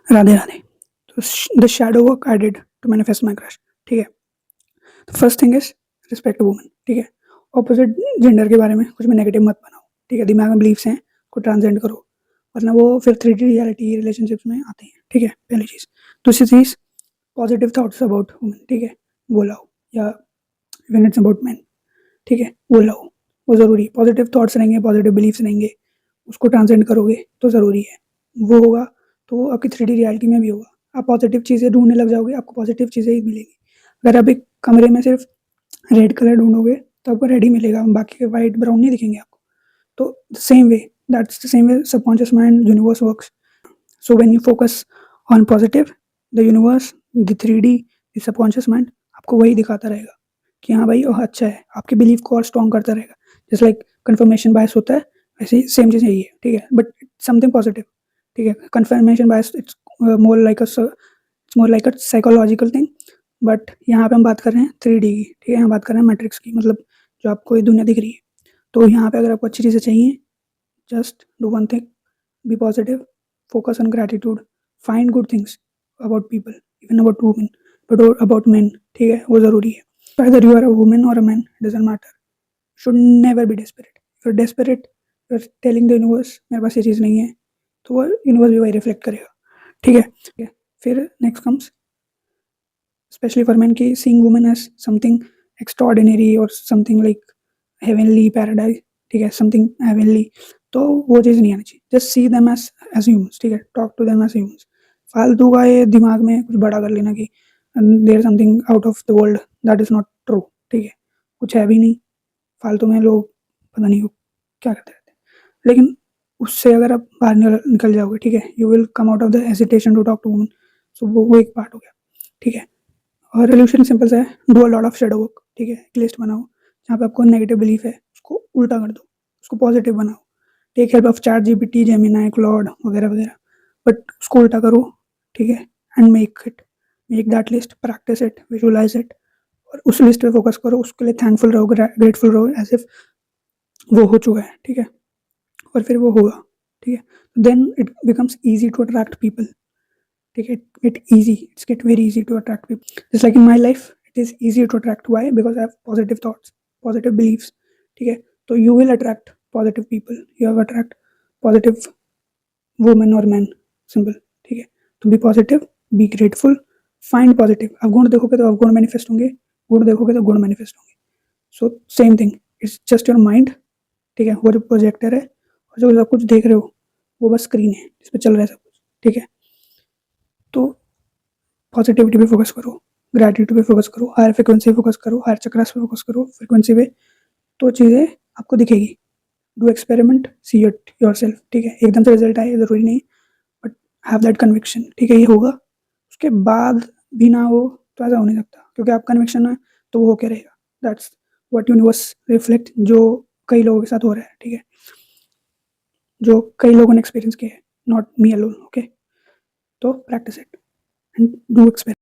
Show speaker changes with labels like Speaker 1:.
Speaker 1: राधे राधे। तो the shadow work I did to manifest my crush. ठीक है, तो first thing is respect woman. ठीक है, ऑपोजिट जेंडर के बारे में कुछ भी नेगेटिव मत बनाओ। ठीक है, दिमाग में बिलीफ्स हैं, को ट्रांसजेंड करो, वरना वो फिर 3D रियलिटी रिलेशनशिप्स में आते हैं। ठीक है, पहली चीज़। दूसरी चीज़, पॉजिटिव थॉट्स अबाउट वुमन। ठीक है, वो लाओ, या इवन इट्स अबाउट मैन। ठीक है, वो लाओ, वो ज़रूरी है। पॉजिटिव थॉट्स रहेंगे, पॉजिटिव बिलीफ्स रहेंगे, उसको ट्रांसजेंड करोगे तो ज़रूरी है। वो होगा तो आपकी 3D रियलिटी में भी होगा। आप पॉजिटिव चीज़ें ढूंढने लग जाओगे, आपको पॉजिटिव चीज़ें ही मिलेंगी। अगर आप एक कमरे में सिर्फ रेड कलर ढूंढोगे तो आपको रेड ही मिलेगा, बाकी के वाइट ब्राउन नहीं दिखेंगे आपको। तो same way, that's the same way subconscious mind universe works. So when you focus on positive, the universe, the 3D, the subconscious mind आपको वही दिखाता रहेगा कि हाँ भाई वह अच्छा है, आपके बिलीफ को और स्ट्रॉन्ग करता रहेगा। जैसे लाइक कन्फर्मेशन बायस होता है, वैसे ही सेम चीज़ यही है। ठीक है, बट समथिंग पॉजिटिव। ठीक है, confirmation bias it's more like a psychological thing, but यहाँ पे हम बात कर रहे हैं 3D की। ठीक है, यहाँ बात कर रहे हैं मैट्रिक्स की, मतलब जो आपको ये दुनिया दिख रही है। तो यहाँ पे अगर आपको अच्छी चीज़ें चाहिए, just do one thing, be positive, focus on gratitude, find good things about people, even about women, but about men. ठीक है, वो ज़रूरी है। Either you are a woman or a man, doesn't matter. Should never be desperate. If you're desperate, you're telling the universe मेरे पास ये चीज़ नहीं है, तो वो यूनिवर्स भी वही रिफ्लेक्ट करेगा। ठीक है, ठीक है। फिर next comes, specially for man, की seeing women as something extraordinary और समथिंग लाइक हेवनली पैराडाइज। ठीक है, समथिंग हेवनली, तो वो चीज़ नहीं आनी चाहिए। Just see them as humans. ठीक है, talk to them as humans. फालतू का ये दिमाग में कुछ बड़ा कर लेना कि there something out of the world, that is not true. ठीक है, कुछ है भी नहीं। फालतू में लोग पता नहीं क्या करते रहते हैं, लेकिन उससे अगर आप बाहर निकल जाओगे, ठीक है, you will come out of the hesitation to talk to woman. So वो एक पार्ट हो गया। ठीक है, और रेजोल्यूशन सिंपल सा है, do a lot of shadow work. ठीक है, एक लिस्ट बनाओ जहाँ पे आपको नेगेटिव बिलीफ है, उसको उल्टा कर दो, उसको पॉजिटिव बनाओ। Take help of ChatGPT, Gemini, Claude वगैरह वगैरह, बट उसको उल्टा करो। ठीक है, and make that list, practice it, visualise it, और उस लिस्ट पे फोकस करो, उसके लिए थैंकफुल रहो, ग्रेटफुल रहो, एज इफ वो हो चुका है। ठीक है, और फिर वो होगा। ठीक है, then it becomes easy to attract people. ठीक है, it's get very easy to attract people. Just like in my life, it is easier to attract. Why? Because I have positive thoughts, positive beliefs. ठीक है, तो you will attract positive people, you have attract positive women or men, simple. ठीक है, तो be positive, be grateful, find positive. आप गुण देखोगे तो आप गुण मैनिफेस्ट होंगे, गुण देखोगे तो गुण मैनिफेस्ट होंगे। So same thing, it's just your mind. ठीक है, वो जो प्रोजेक्टर है और जो सब कुछ देख रहे हो वो बस स्क्रीन है जिस पर चल रहा है सब कुछ। ठीक है, तो पॉजिटिविटी पे फोकस करो, ग्रेटिट्यूड पे फोकस करो, हायर फ्रिक्वेंसी पे फोकस करो, हायर चक्रास पे फोकस करो, फ्रिक्वेंसी पे, तो चीज़ें आपको दिखेगी। Do experiment, see it yourself. ठीक है, एकदम से रिजल्ट आए ज़रूरी नहीं, बट हैव दैट कन्विक्शन। ठीक है, ये होगा, उसके बाद भी ना हो तो ऐसा हो नहीं सकता, क्योंकि आप कन्विक्शन है तो वो होके रहेगा। दैट्स व्हाट यूनिवर्स रिफ्लेक्ट, जो कई लोगों के साथ हो रहा है। ठीक है, जो कई लोगों ने एक्सपीरियंस किया है, नॉट मी अलोन। ओके, तो practice it and do experiment.